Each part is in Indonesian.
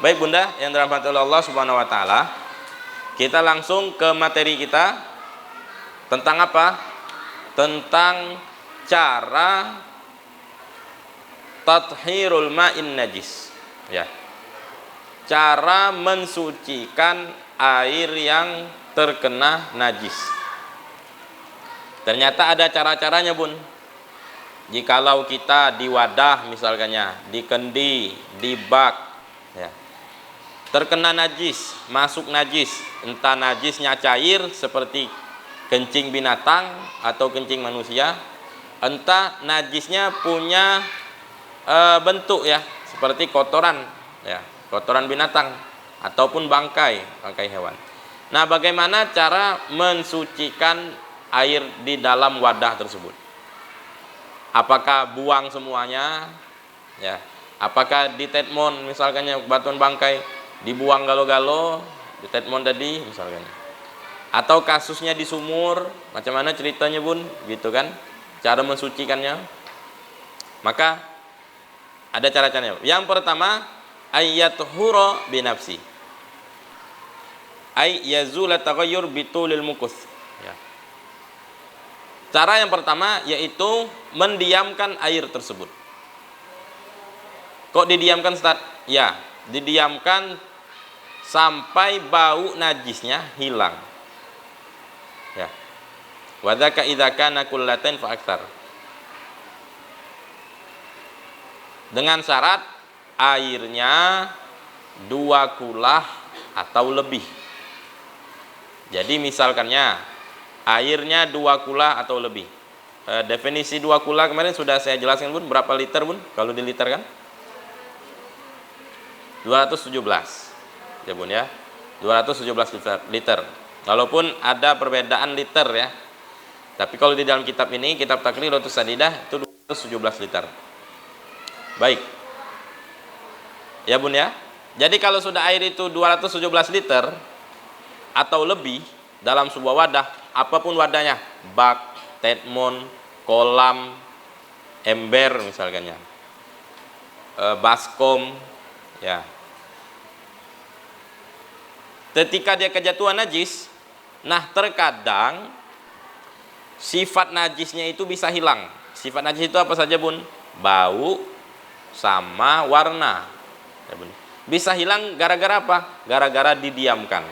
Baik Bunda yang dirahmati oleh Allah Subhanahu wa taala, kita langsung ke materi kita tentang apa? Tentang cara tathhirul ma'in najis. Ya. Cara mensucikan air yang terkena najis. Ternyata ada cara-caranya Bun. Jikalau kita di wadah misalkannya, di kendi, di bak, ya, terkena najis, masuk najis, entah najisnya cair seperti kencing binatang atau kencing manusia, entah najisnya punya bentuk ya seperti kotoran, ya, kotoran binatang ataupun bangkai hewan. Nah, bagaimana cara mensucikan air di dalam wadah tersebut? Apakah buang semuanya? Ya. Apakah di tetmon misalkannya batuan bangkai dibuang galo-galo di tetmon tadi misalkannya? Atau kasusnya di sumur, macam mana ceritanya Bun? Gitu kan? Cara mensucikannya. Maka ada cara-caranya. Yang pertama, ayyathura binafsi. Ay yazula taghayyur bitulil mukus. Ya. Cara yang pertama yaitu mendiamkan air tersebut. Kok didiamkan Ustaz? Ya, didiamkan sampai bau najisnya hilang. Ya. Wa dzaka idza kana kullatan fa aktsar. Dengan syarat airnya 2 kulah atau lebih. Jadi misalkannya airnya 2 kula atau lebih. Definisi 2 kula kemarin sudah saya jelaskan Bun, berapa liter Bun? Kalau di liter kan? 217. Ya Bun ya. 217 liter. Walaupun ada perbedaan liter ya. Tapi kalau di dalam kitab ini, kitab Taqrirutus Sadidah itu 217 liter. Baik. Ya Bun ya. Jadi kalau sudah air itu 217 liter atau lebih dalam sebuah wadah, apapun wadahnya, bak, tetmon, kolam, ember misalkannya, baskom, ya. Ketika dia kejatuhan najis, nah terkadang sifat najisnya itu bisa hilang. Sifat najis itu apa saja Bun? Bau sama warna. Ya, Bun. Bisa hilang gara-gara apa? Gara-gara didiamkan.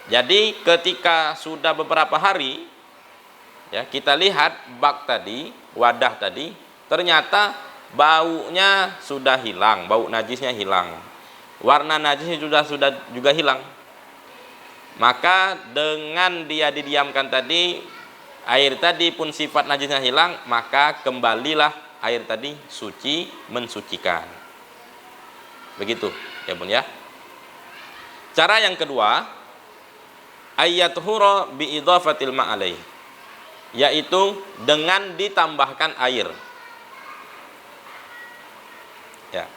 Jadi ketika sudah beberapa hari, ya kita lihat bak tadi, wadah tadi, ternyata baunya sudah hilang, bau najisnya hilang, warna najisnya sudah juga hilang. Maka dengan dia didiamkan tadi, air tadi pun sifat najisnya hilang, maka kembalilah air tadi suci, mensucikan. Begitu, ya Bun ya. Cara yang kedua, ayyathura bi idhafatil ma'alai, yaitu dengan ditambahkan air. Ya.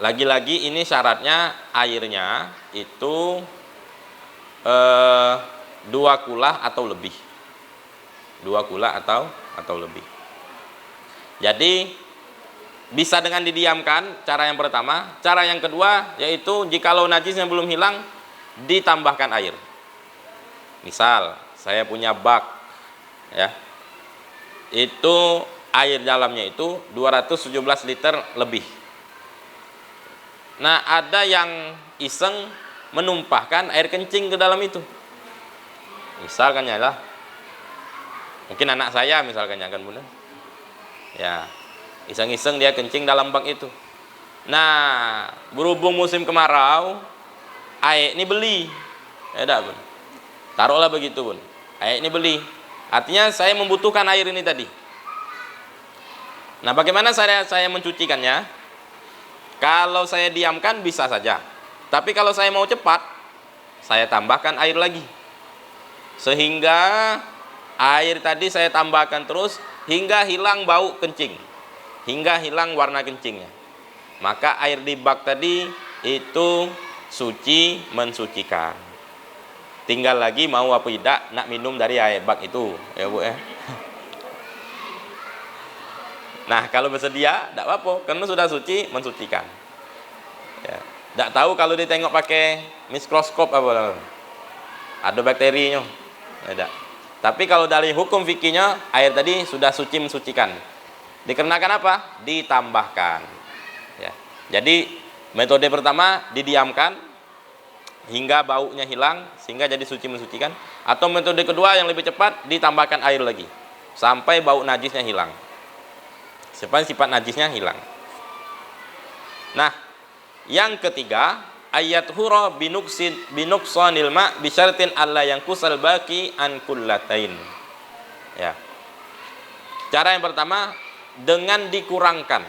Lagi-lagi ini syaratnya airnya itu 2 kula atau lebih. 2 kula atau lebih. Jadi bisa dengan didiamkan, cara yang pertama. Cara yang kedua yaitu jikalau najisnya belum hilang, ditambahkan air. Misal saya punya bak, ya, itu air dalamnya itu 217 liter lebih. Nah ada yang iseng menumpahkan air kencing ke dalam itu. Misalkannya lah, mungkin anak saya misalkannya kan Bunda, ya iseng-iseng dia kencing dalam bak itu. Nah berhubung musim kemarau, air ini beli, ya dah Bun. Taruhlah begitu Bun, air ini beli. Artinya saya membutuhkan air ini tadi. Nah bagaimana saya mencucikannya? Kalau saya diamkan bisa saja. Tapi kalau saya mau cepat, saya tambahkan air lagi. Sehingga air tadi saya tambahkan terus hingga hilang bau kencing, hingga hilang warna kencingnya. Maka air di bak tadi itu suci, mensucikan. Tinggal lagi mau apa tidak nak minum dari air bak itu, ya Bu ya. Nah, kalau bersedia, tidak apa-apa, karena sudah suci, mensucikan. Ya. Tidak tahu kalau ditengok pakai mikroskop apa, ada bakterinya. Tidak. Tapi kalau dari hukum fikihnya, air tadi sudah suci, mensucikan. Dikarenakan apa? Ditambahkan. Ya. Jadi metode pertama didiamkan hingga baunya hilang sehingga jadi suci, mensucikan. Atau metode kedua yang lebih cepat, ditambahkan air lagi sampai bau najisnya hilang. Supaya sifat najisnya hilang. Nah, yang ketiga, ayat hura binuqsanil ma bisyartin alla yanqusal baqi an kullatain. Ya. Cara yang pertama dengan dikurangkan.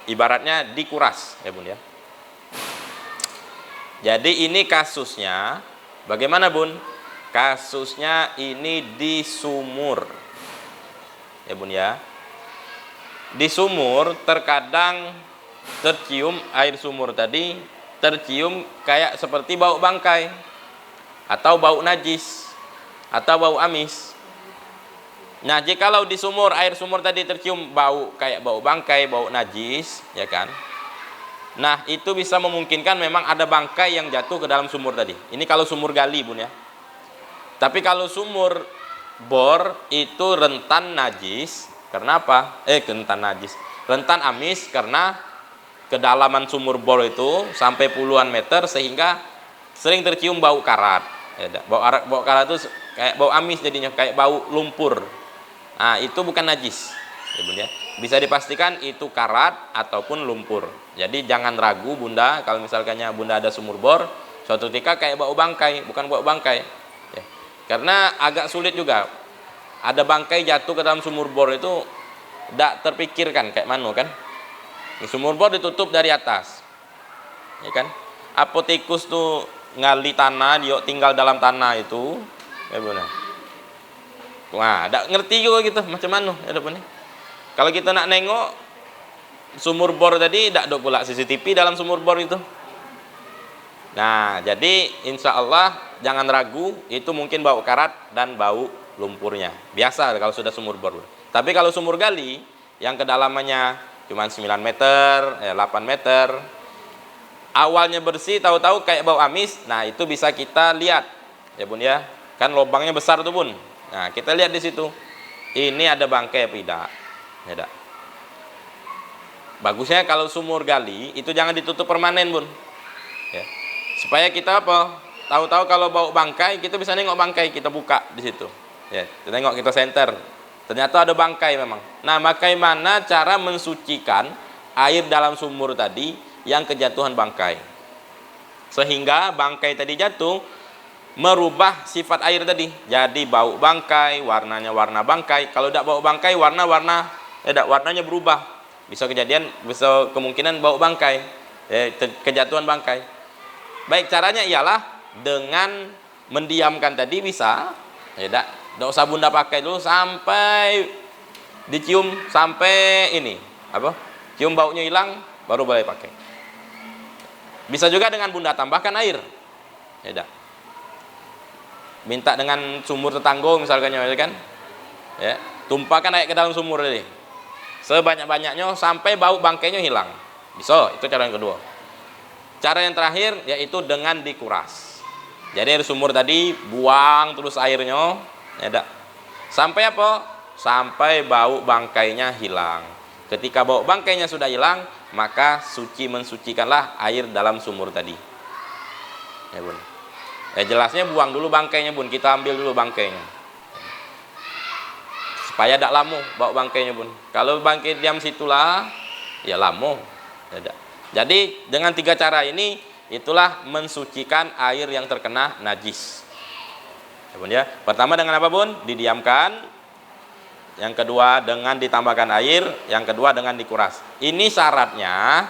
Ibaratnya dikuras, ya Bun ya. Jadi ini kasusnya bagaimana Bun? Kasusnya ini di sumur. Ya Bun ya. Di sumur terkadang tercium air sumur tadi, tercium kayak seperti bau bangkai atau bau najis atau bau amis. Nah, jikalau di sumur, air sumur tadi tercium bau kayak bau bangkai, bau najis, ya kan? Nah, itu bisa memungkinkan memang ada bangkai yang jatuh ke dalam sumur tadi. Ini kalau sumur gali Bun ya. Tapi kalau sumur bor itu rentan najis. Karena apa? Rentan najis. Rentan amis karena kedalaman sumur bor itu sampai puluhan meter sehingga sering tercium bau karat. Ya, bau karat itu kayak bau amis jadinya, kayak bau lumpur. Nah, itu bukan najis. Ya, Bun ya. Bisa dipastikan itu karat ataupun lumpur. Jadi jangan ragu Bunda kalau misalkannya Bunda ada sumur bor, suatu ketika kayak bau bangkai, bukan bau bangkai. Ya. Karena agak sulit juga. Ada bangkai jatuh ke dalam sumur bor itu tidak terpikirkan kayak mana kan? Di sumur bor ditutup dari atas, ya kan? Apa tikus tuh ngali tanah, dia tinggal dalam tanah itu, ya Bun. Wah, tidak ngerti juga gitu macam mana ya Bun. Kalau kita nak nengok sumur bor tadi, tidak ada pula CCTV dalam sumur bor itu. Nah, jadi insya Allah jangan ragu, itu mungkin bau karat dan bau lumpurnya. Biasa kalau sudah sumur bor. Tapi kalau sumur gali yang kedalamannya cuma 9 meter, 8 meter, awalnya bersih, tahu-tahu kayak bau amis, nah itu bisa kita lihat, ya Bun ya. Kan lubangnya besar tuh Bun. Nah, kita lihat di situ. Ini ada bangkai apa tidak? Ya, tidak. Bagusnya kalau sumur gali itu jangan ditutup permanen Bun. Ya. Supaya kita apa? Tahu-tahu kalau bau bangkai, kita bisa nengok bangkai, kita buka di situ. Ya, kita tengok, kita senter. Ternyata ada bangkai memang. Nah, bagaimana cara mensucikan air dalam sumur tadi yang kejatuhan bangkai? Sehingga bangkai tadi jatuh merubah sifat air tadi. Jadi bau bangkai, warnanya warna bangkai. Kalau tidak bau bangkai, warnanya berubah. Bisa kemungkinan bau bangkai, kejatuhan bangkai. Baik, caranya ialah dengan mendiamkan tadi bisa, tidak usah Bunda pakai dulu sampai dicium, sampai ini cium baunya hilang, baru boleh pakai. Bisa juga dengan Bunda tambahkan air, tidak. Minta dengan sumur tetangga misalkan, ya kan, ya, tumpahkan air ke dalam sumur tadi sebanyak-banyaknya sampai bau bangkainya hilang. Bisa, itu cara yang kedua. Cara yang terakhir yaitu dengan dikuras. Jadi air sumur tadi buang terus airnya, ya, sampai apa? Sampai bau bangkainya hilang. Ketika bau bangkainya sudah hilang, maka suci mensucikanlah air dalam sumur tadi. Ya Bun. Ya jelasnya buang dulu bangkainya Bun, kita ambil dulu bangkainya. Supaya tidak lama bau bangkainya Bun. Kalau bangkai diam situlah, ya lama. Ya, jadi dengan 3 cara ini, itulah mensucikan air yang terkena najis. Ya Bun ya. Pertama dengan apa Bun? Didiamkan. Yang kedua dengan ditambahkan air. Yang kedua dengan dikuras. Ini syaratnya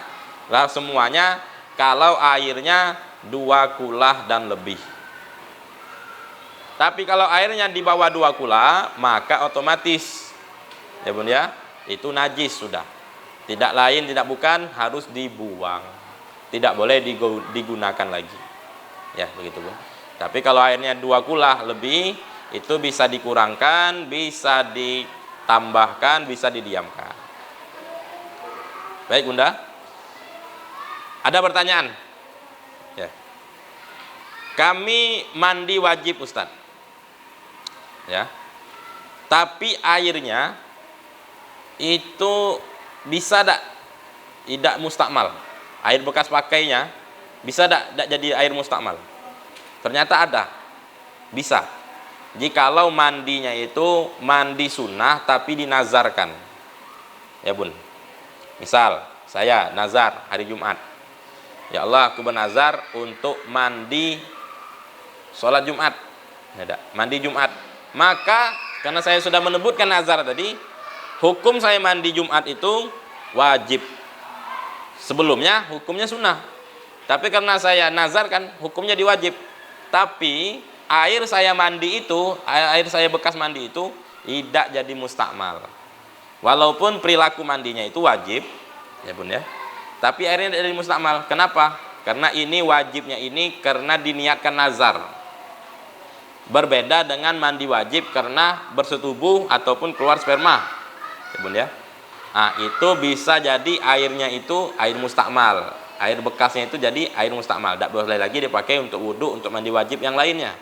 lah semuanya kalau airnya 2 kulah dan lebih. Tapi kalau airnya di bawah 2 kula, maka otomatis, ya Bun ya, itu najis sudah. Tidak lain, tidak bukan, harus dibuang. Tidak boleh digunakan lagi. Ya, begitu Bun. Tapi kalau airnya 2 kula lebih, itu bisa dikurangkan, bisa ditambahkan, bisa didiamkan. Baik Bunda. Ada pertanyaan? Ya. Kami mandi wajib Ustadz. Ya. Tapi airnya itu bisa tidak mustakmal. Air bekas pakainya bisa tidak jadi air mustakmal. Ternyata ada. Bisa. Jikalau mandinya itu mandi sunnah tapi dinazarkan. Ya Bun. Misal saya nazar hari Jumat. Ya Allah, aku bernazar untuk mandi sholat Jumat. Mandi Jumat. Maka karena saya sudah menyebutkan nazar tadi, hukum saya mandi Jumat itu wajib. Sebelumnya hukumnya sunnah. Tapi karena saya nazarkan, hukumnya diwajib. Tapi air saya mandi itu, air saya bekas mandi itu tidak jadi mustakmal. Walaupun perilaku mandinya itu wajib, ya Bun ya. Tapi airnya tidak jadi mustakmal. Kenapa? Karena ini wajibnya ini karena diniatkan nazar. Berbeda dengan mandi wajib karena bersetubuh ataupun keluar sperma. Ya Bun ya. Nah, itu bisa jadi airnya itu air mustakmal. Air bekasnya itu jadi air mustakmal. Tidak boleh lagi dipakai untuk wudhu, untuk mandi wajib yang lainnya.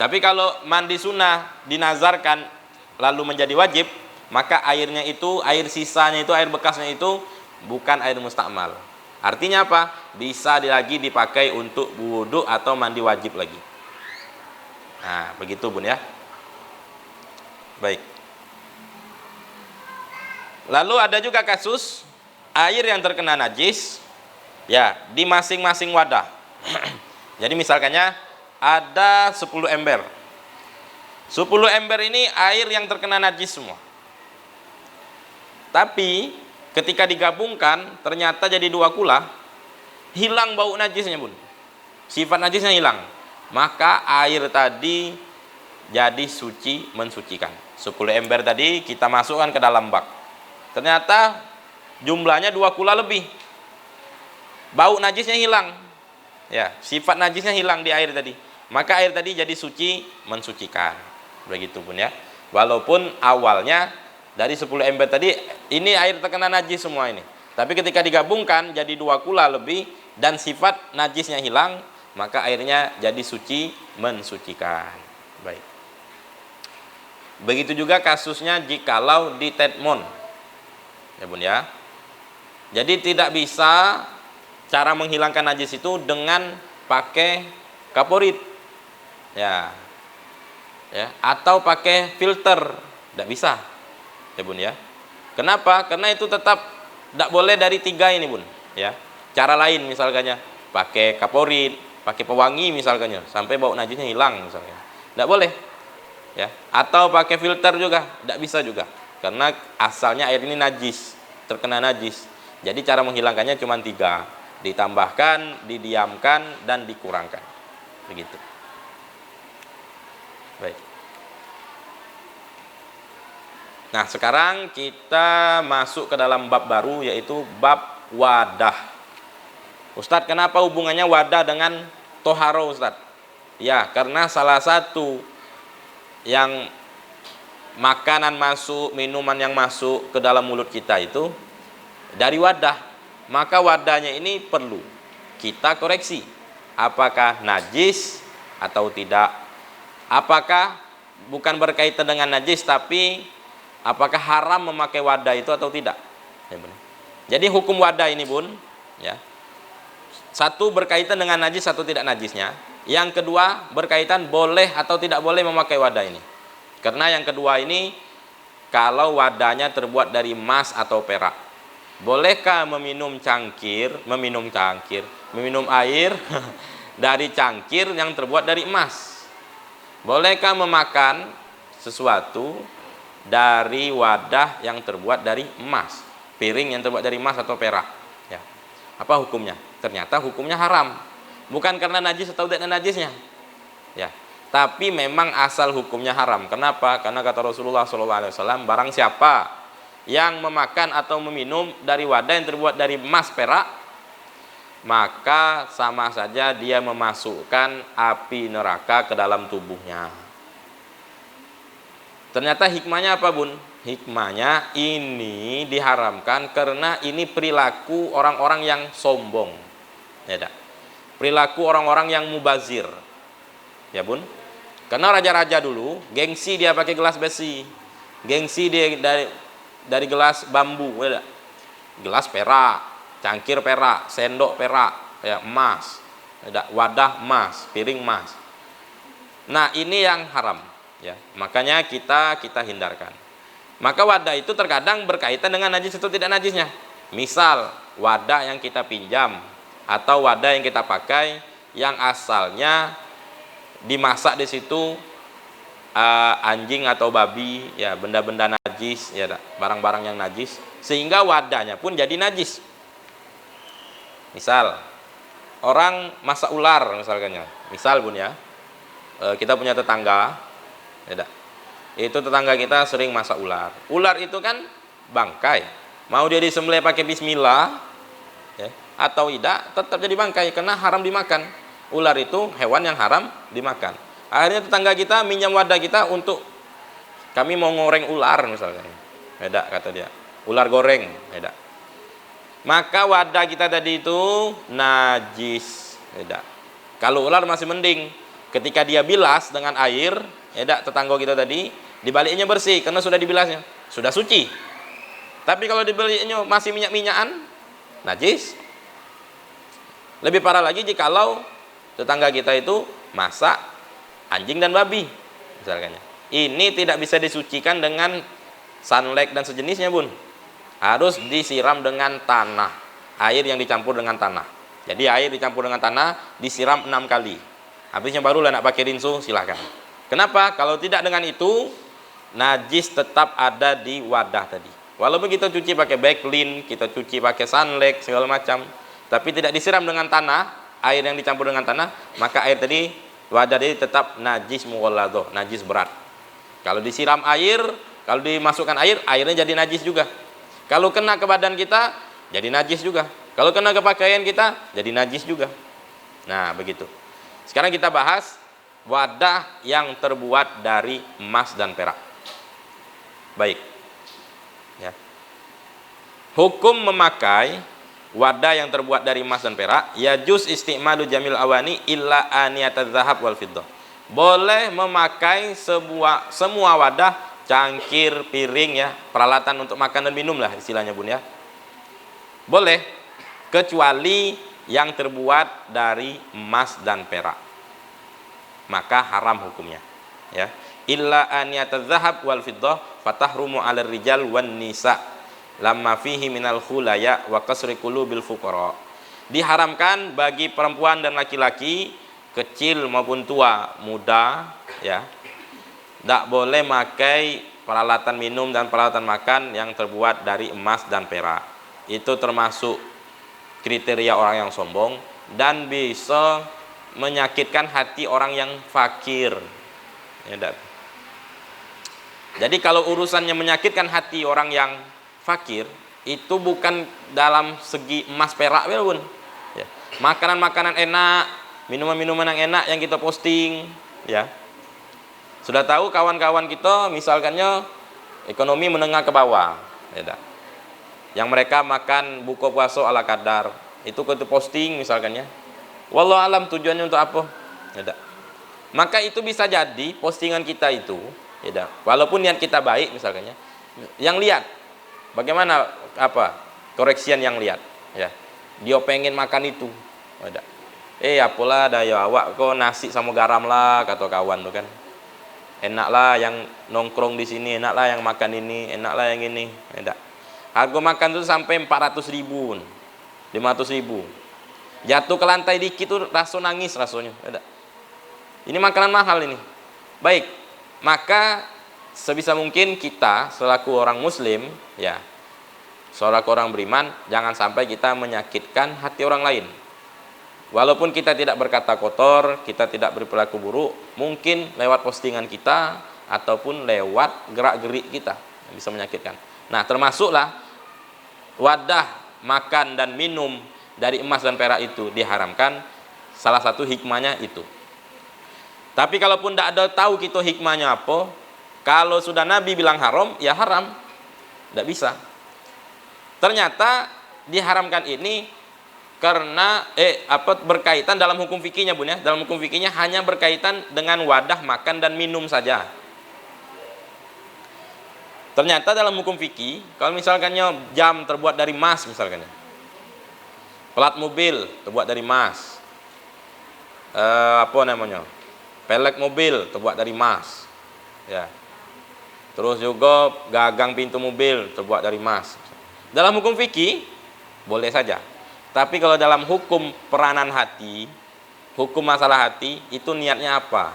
Tapi kalau mandi sunnah dinazarkan lalu menjadi wajib, maka airnya itu, air sisanya itu, air bekasnya itu bukan air mustakmal. Artinya apa? Bisa lagi dipakai untuk wudhu atau mandi wajib lagi. Nah, begitu Bun ya. Baik. Lalu ada juga kasus air yang terkena najis ya di masing-masing wadah. Jadi misalkannya ada 10 ember. 10 ember ini air yang terkena najis semua. Tapi ketika digabungkan ternyata jadi 2 kula, hilang bau najisnya Bun. Sifat najisnya hilang. Maka air tadi jadi suci, mensucikan. 10 ember tadi kita masukkan ke dalam bak. Ternyata jumlahnya 2 kula lebih. Bau najisnya hilang. Ya, sifat najisnya hilang di air tadi. Maka air tadi jadi suci, mensucikan. Begitu Bun ya. Walaupun awalnya dari 10 ember tadi ini air terkena najis semua ini. Tapi ketika digabungkan jadi 2 kula lebih dan sifat najisnya hilang, maka airnya jadi suci, mensucikan. Baik. Begitu juga kasusnya jikalau di tetmon. Ya Bun ya. Jadi tidak bisa cara menghilangkan najis itu dengan pakai kaporit. Ya. Ya, atau pakai filter. Tidak bisa. Ya Bun ya. Kenapa? Karena itu tetap tidak boleh dari 3 ini Bun. Ya. Cara lain misalkannya pakai kaporit, pakai pewangi misalkannya, sampai bau najisnya hilang misalnya. Tidak boleh. Ya. Atau pakai filter juga, tidak bisa juga. Karena asalnya air ini najis, terkena najis. Jadi cara menghilangkannya cuma 3. Ditambahkan, didiamkan, dan dikurangkan. Begitu. Baik. Nah, sekarang kita masuk ke dalam bab baru, yaitu bab wadah. Ustadz, kenapa hubungannya wadah dengan toharo Ustadz? Ya, karena salah satu yang makanan masuk, minuman yang masuk ke dalam mulut kita itu dari wadah. Maka wadahnya ini perlu kita koreksi. Apakah najis atau tidak? Apakah bukan berkaitan dengan najis, tapi apakah haram memakai wadah itu atau tidak? Ya, jadi hukum wadah ini Bun, ya. Satu berkaitan dengan najis atau tidak najisnya. Yang kedua berkaitan boleh atau tidak boleh memakai wadah ini. Karena yang kedua ini kalau wadahnya terbuat dari emas atau perak. Bolehkah meminum air dari cangkir yang terbuat dari emas? Bolehkah memakan sesuatu dari wadah yang terbuat dari emas, piring yang terbuat dari emas atau perak? Ya. Apa hukumnya? Ternyata hukumnya haram. Bukan karena najis atau tidak najisnya. Ya. Tapi memang asal hukumnya haram. Kenapa? Karena kata Rasulullah SAW, barang siapa yang memakan atau meminum dari wadah yang terbuat dari emas perak, maka sama saja dia memasukkan api neraka ke dalam tubuhnya. Ternyata hikmahnya apa Bun? Hikmahnya ini diharamkan karena ini perilaku orang-orang yang sombong. Ya dah. Perilaku orang-orang yang mubazir. Ya bun. Karena raja-raja dulu gengsi dia pakai gelas besi. Gengsi dia dari gelas bambu, ya dah. Gelas perak, cangkir perak, sendok perak, ya emas. Ya dah. Wadah emas, piring emas. Nah, ini yang haram, ya. Makanya kita hindarkan. Maka wadah itu terkadang berkaitan dengan najis atau tidak najisnya. Misal wadah yang kita pinjam atau wadah yang kita pakai yang asalnya dimasak di situ anjing atau babi, ya benda-benda najis, ya barang-barang yang najis, sehingga wadahnya pun jadi najis. Misal orang masak ular misalnya. Misal bun ya, kita punya tetangga, ya itu tetangga kita sering masak ular. Ular itu kan bangkai. Mau dia disembelih pakai bismillah, ya, atau tidak, tetap jadi bangkai karena haram dimakan. Ular itu hewan yang haram dimakan. Akhirnya tetangga kita minjam wadah kita untuk kami mau ngoreng ular misalnya. Beda kata dia. Ular goreng, beda. Maka wadah kita tadi itu najis, beda. Kalau ular masih mending. Ketika dia bilas dengan air, beda tetangga kita tadi dibaliknya bersih karena sudah dibilasnya, sudah suci. Tapi kalau dibaliknya masih minyak-minyakan, najis. Lebih parah lagi jikalau tetangga kita itu masak anjing dan babi misalnya. Ini tidak bisa disucikan dengan sunlight dan sejenisnya bun. Harus disiram dengan tanah, air yang dicampur dengan tanah. Jadi air dicampur dengan tanah disiram 6 kali. Habisnya barulah nak pakai rinso, silahkan. Kenapa? Kalau tidak dengan itu najis tetap ada di wadah tadi. Walaupun kita cuci pakai backlin, kita cuci pakai sunlight segala macam, tapi tidak disiram dengan tanah, air yang dicampur dengan tanah, maka air tadi, wadah tadi tetap najis mughalladhah, najis berat. Kalau disiram air, kalau dimasukkan air, airnya jadi najis juga. Kalau kena ke badan kita, jadi najis juga. Kalau kena ke pakaian kita, jadi najis juga. Nah, begitu. Sekarang kita bahas wadah yang terbuat dari emas dan perak. Baik, ya. Hukum memakai wadah yang terbuat dari emas dan perak, yajuz isti'malu jamil awani illa aniyatadz zahab wal fiddah. Boleh memakai semua wadah, cangkir, piring, ya, peralatan untuk makan dan minum lah istilahnya bun ya. Boleh, kecuali yang terbuat dari emas dan perak, maka haram hukumnya, ya. Illa aniyatadz zahab wal fiddah fatahrumu 'alal rijal wan nisa lamma fihi minal khulaya wa kasri qulubil fuqara. Diharamkan bagi perempuan dan laki-laki, kecil maupun tua, muda, ya. Tidak boleh pakai peralatan minum dan peralatan makan yang terbuat dari emas dan perak. Itu termasuk kriteria orang yang sombong dan bisa menyakitkan hati orang yang fakir, ya. Jadi kalau urusannya menyakitkan hati orang yang fakir, itu bukan dalam segi emas perak pun, ya. Makanan-makanan enak, minuman-minuman yang enak yang kita posting, ya. Sudah tahu kawan-kawan kita misalkannya ekonomi menengah ke bawah, ya. Yang mereka makan buka puasa ala kadar, itu kita posting misalkannya. Wallahu alam tujuannya untuk apa? Ya. Maka itu bisa jadi postingan kita itu, ya, walaupun niat kita baik misalkannya, yang lihat bagaimana koreksian yang lihat, ya, dia pengen makan itu, ada, apalah daya awak kok nasi sama garam lah kata kawan tuh kan, enaklah yang nongkrong di sini, enaklah yang makan ini, enaklah yang ini, ada. Harga makan tuh sampai 400.000, 500.000, jatuh ke lantai dikit tuh rasa nangis rasanya, ada. Ini makanan mahal ini. Baik, maka sebisa mungkin kita selaku orang muslim, ya, selaku orang beriman, jangan sampai kita menyakitkan hati orang lain. Walaupun kita tidak berkata kotor, kita tidak berperilaku buruk, mungkin lewat postingan kita ataupun lewat gerak-gerik kita yang bisa menyakitkan. Nah, termasuklah wadah makan dan minum dari emas dan perak itu diharamkan. Salah satu hikmahnya itu. Tapi kalaupun tidak ada tahu kita hikmahnya apa, Kalau sudah Nabi bilang haram, ya haram. Tidak bisa. Ternyata diharamkan ini karena berkaitan dalam hukum fikihnya, Bun ya. Dalam hukum fikihnya hanya berkaitan dengan wadah makan dan minum saja. Ternyata dalam hukum fikih, kalau misalkannya jam terbuat dari emas misalkannya, plat mobil terbuat dari emas, pelek mobil terbuat dari emas, ya. Terus juga gagang pintu mobil terbuat dari emas. Dalam hukum fikih boleh saja. Tapi kalau dalam hukum peranan hati, hukum masalah hati, itu niatnya apa?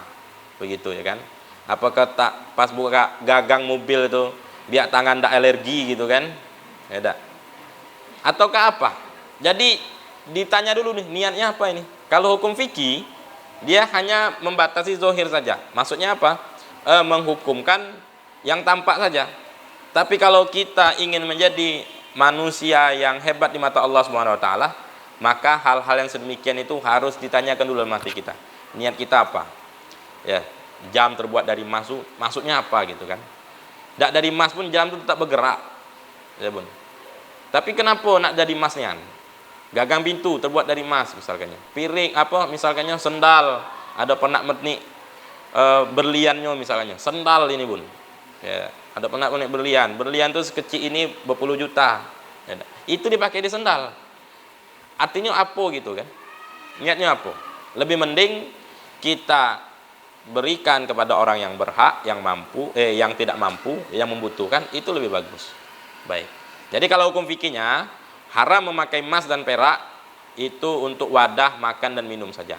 Begitu ya kan? Apakah tak pas buka gagang mobil itu biar tangan tak alergi gitu kan? Ya tak. Ataukah apa? Jadi ditanya dulu nih, niatnya apa ini? Kalau hukum fikih, dia hanya membatasi zahir saja. Maksudnya apa? Menghukumkan yang tampak saja. Tapi kalau kita ingin menjadi manusia yang hebat di mata Allah Subhanahu wa taala, maka hal-hal yang sedemikian itu harus ditanyakan dulu dalam hati kita. Niat kita apa? Ya, jam terbuat dari emas, maksudnya apa gitu kan? Tidak dari emas pun jam itu tetap bergerak. Ya, Bun. Tapi kenapa nak jadi emasnya? Gagang pintu terbuat dari emas misalkannya. Piring misalkannya sendal, ada pernak-pernik berliannya misalnya. Sendal ini, Bun. Ya, ada pernak-pernik berlian. Berlian itu sekecil ini berpuluh juta. Ya, itu dipakai di sendal. Artinya apa gitu kan? Niatnya apa? Lebih mending kita berikan kepada orang yang berhak, yang mampu, yang tidak mampu, yang membutuhkan, itu lebih bagus. Baik. Jadi kalau hukum fikihnya haram memakai emas dan perak itu untuk wadah makan dan minum saja.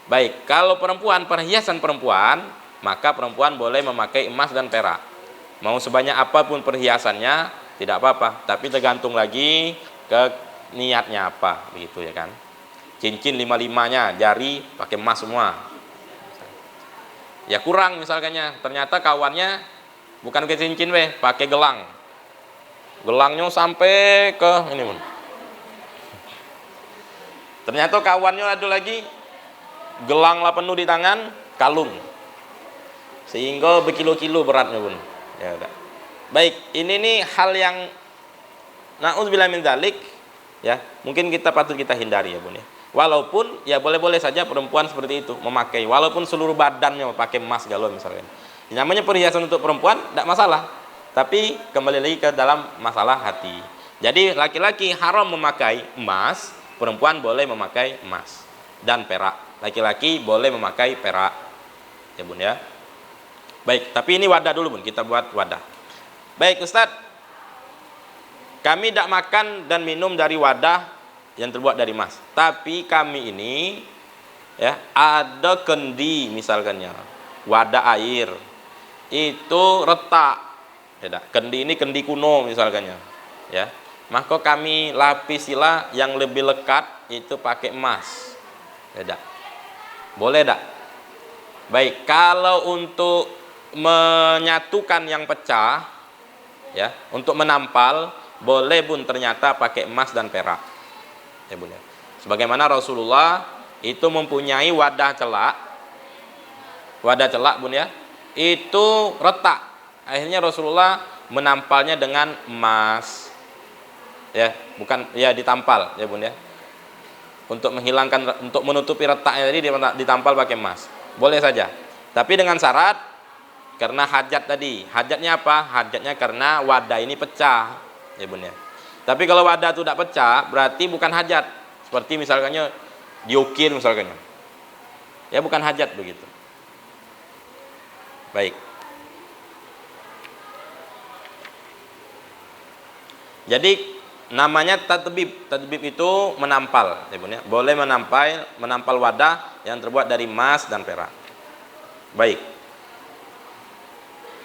Baik, kalau perempuan, perhiasan perempuan, maka perempuan boleh memakai emas dan perak. Mau sebanyak apapun perhiasannya, tidak apa-apa. Tapi tergantung lagi ke niatnya apa, begitu ya kan. Cincin 5-5-nya, jari pakai emas semua. Ya kurang misalkannya, ternyata kawannya bukan pakai cincin pakai gelang. Gelangnya sampai ke ini, Bun. Ternyata kawannya ada lagi gelang lah penuh di tangan, kalung. Sehingga berkilo-kilo beratnya, Bun. Ya udah. Baik, ini nih hal yang na'udzubillah min dzalik, ya. Mungkin kita patut kita hindari ya, Bun ya. Walaupun ya boleh-boleh saja perempuan seperti itu memakai, walaupun seluruh badannya pakai emas galon misalnya. Namanya perhiasan untuk perempuan tidak masalah. Tapi kembali lagi ke dalam masalah hati. Jadi laki-laki haram memakai emas, perempuan boleh memakai emas dan perak. Laki-laki boleh memakai perak. Ya, Bun ya. Baik, tapi ini wadah dulu, Bun. Kita buat wadah. Baik, Ustadz. Kami tidak makan dan minum dari wadah yang terbuat dari emas. Tapi kami ini ya ada kendi misalkannya, wadah air. Itu retak. Ya, kendi ini kendi kuno misalkannya. Ya. Maka kami lapisilah yang lebih lekat itu pakai emas. Ya, boleh tak? Baik, kalau untuk menyatukan yang pecah, ya, untuk menampal, boleh, Bun, ternyata pakai emas dan perak. Ya, Bun ya. Sebagaimana Rasulullah itu mempunyai wadah celak, Bun ya, itu retak. Akhirnya Rasulullah menampalnya dengan emas. Ya, bukan ya ditampal, ya, Bun ya. Untuk menghilangkan, untuk menutupi retaknya tadi ditampal pakai emas. Boleh saja. Tapi dengan syarat karena hajat tadi. Hajatnya apa? Hajatnya karena wadah ini pecah, ya, Bun ya. Tapi kalau wadah itu tidak pecah, berarti bukan hajat. Seperti misalnya diukir misalnya. Ya, bukan hajat begitu. Baik. Jadi namanya tadbib. Tadbib itu menampal, ya, Bun ya. Boleh menampal wadah yang terbuat dari emas dan perak. Baik.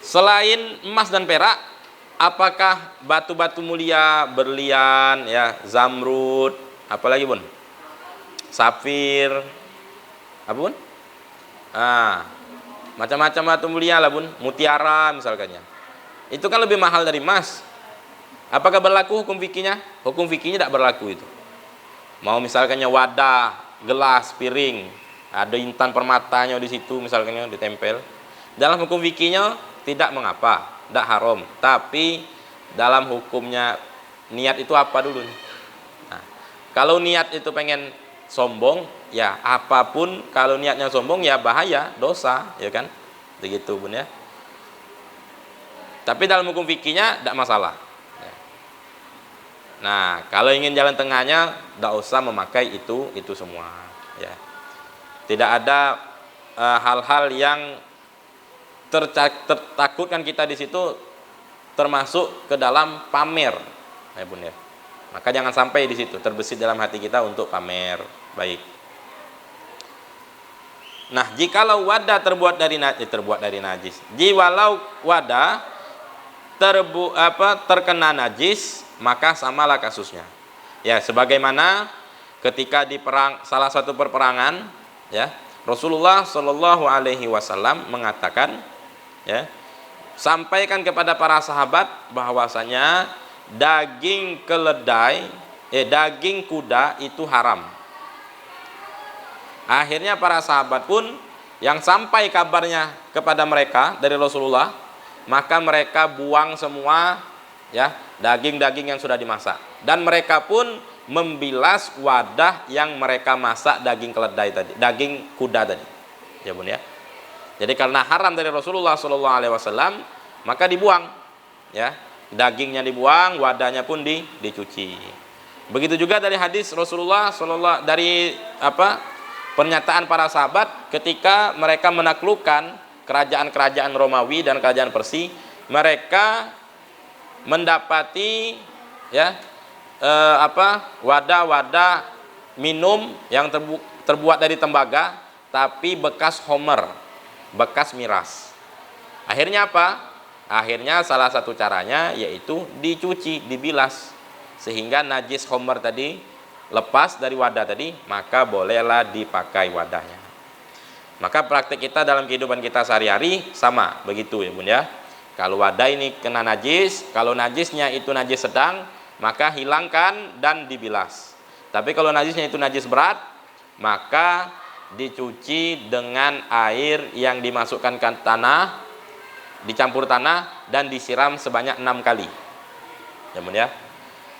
Selain emas dan perak, apakah batu-batu mulia, berlian, ya, zamrud, apalagi, Bun? Safir, apa, Bun? Macam-macam batu mulia lah, Bun. Mutiara misalkannya. Itu kan lebih mahal dari emas. Apakah berlaku hukum fikihnya? Hukum fikihnya tidak berlaku itu. Mau misalkannya wadah, gelas, piring, ada intan permatanya di situ misalkannya ditempel. Dalam hukum fikihnya tidak mengapa, tidak haram. Tapi dalam hukumnya niat itu apa dulu? Nah, kalau niat itu pengen sombong, ya apapun kalau niatnya sombong ya bahaya, dosa, ya kan? Begitu Bun ya. Tapi dalam hukum fikihnya tidak masalah. Nah, kalau ingin jalan tengahnya, tidak usah memakai itu semua. Ya, tidak ada hal-hal yang tertakutkan kita di situ, termasuk ke dalam pamer, ya Bun ya. Maka jangan sampai di situ terbesit dalam hati kita untuk pamer. Baik. Nah, jikalau wadah terbuat dari najis, jiwalau wadah terkena najis, maka samalah kasusnya. Ya, sebagaimana ketika di salah satu perperangan, ya, Rasulullah Shallallahu Alaihi Wasallam mengatakan, ya, sampaikan kepada para sahabat bahwasanya daging keledai, daging kuda itu haram. Akhirnya para sahabat pun yang sampai kabarnya kepada mereka dari Rasulullah, maka mereka buang semua, ya, daging-daging yang sudah dimasak, dan mereka pun membilas wadah yang mereka masak daging keledai tadi, daging kuda tadi, ya Bun ya. Jadi karena haram dari Rasulullah Shallallahu Alaihi Wasallam, maka dibuang, ya, dagingnya dibuang, wadahnya pun dicuci. Begitu juga dari hadis Rasulullah Shallallahu dari pernyataan para sahabat ketika mereka menaklukkan kerajaan-kerajaan Romawi dan kerajaan Persia, mereka mendapati, ya, wadah-wadah minum yang terbuat dari tembaga tapi bekas homer, bekas miras. Akhirnya apa? Akhirnya salah satu caranya yaitu dicuci, dibilas, sehingga najis homer tadi lepas dari wadah tadi, maka bolehlah dipakai wadahnya. Maka praktik kita dalam kehidupan kita sehari-hari sama begitu ya Bun ya. Kalau wadah ini kena najis, kalau najisnya itu najis sedang, maka hilangkan dan dibilas. Tapi kalau najisnya itu najis berat, maka dicuci dengan air yang dimasukkan ke tanah, dicampur tanah dan disiram sebanyak 6 kali. Ya Bun ya.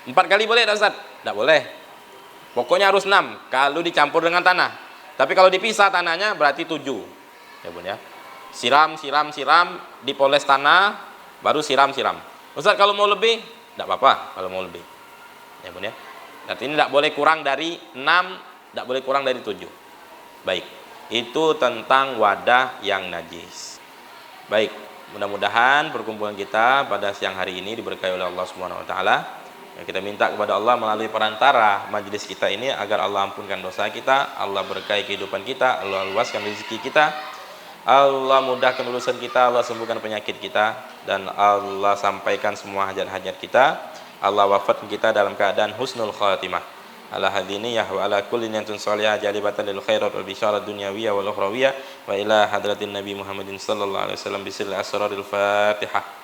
4 kali boleh tak Ustaz? Tidak boleh. Pokoknya harus 6 kalau dicampur dengan tanah. Tapi kalau dipisah tanahnya berarti 7. Ya Bun ya. Siram, dipoles tanah, baru siram. Ustaz kalau mau lebih, tidak apa-apa kalau mau lebih. Ya Bun ya. Berarti ini tidak boleh kurang dari 6, tidak boleh kurang dari 7. Baik. Itu tentang wadah yang najis. Baik, mudah-mudahan perkumpulan kita pada siang hari ini diberkahi oleh Allah Subhanahu wa taala. Kita minta kepada Allah melalui perantara majelis kita ini agar Allah ampunkan dosa kita, Allah berkahi kehidupan kita, Allah luaskan rezeki kita, Allah mudahkan urusan kita, Allah sembuhkan penyakit kita, dan Allah sampaikan semua hajat-hajat kita. Allah wafatkan kita dalam keadaan husnul khatimah. Ala hadiniyah wa ala kulli niyatin shalihah jalibatan lil khairat wal bisyarat dunyawiyah wal ukhrawiyah wa ila hadratin Nabi Muhammadin sallallahu alaihi wasallam bisil asraril Fatihah.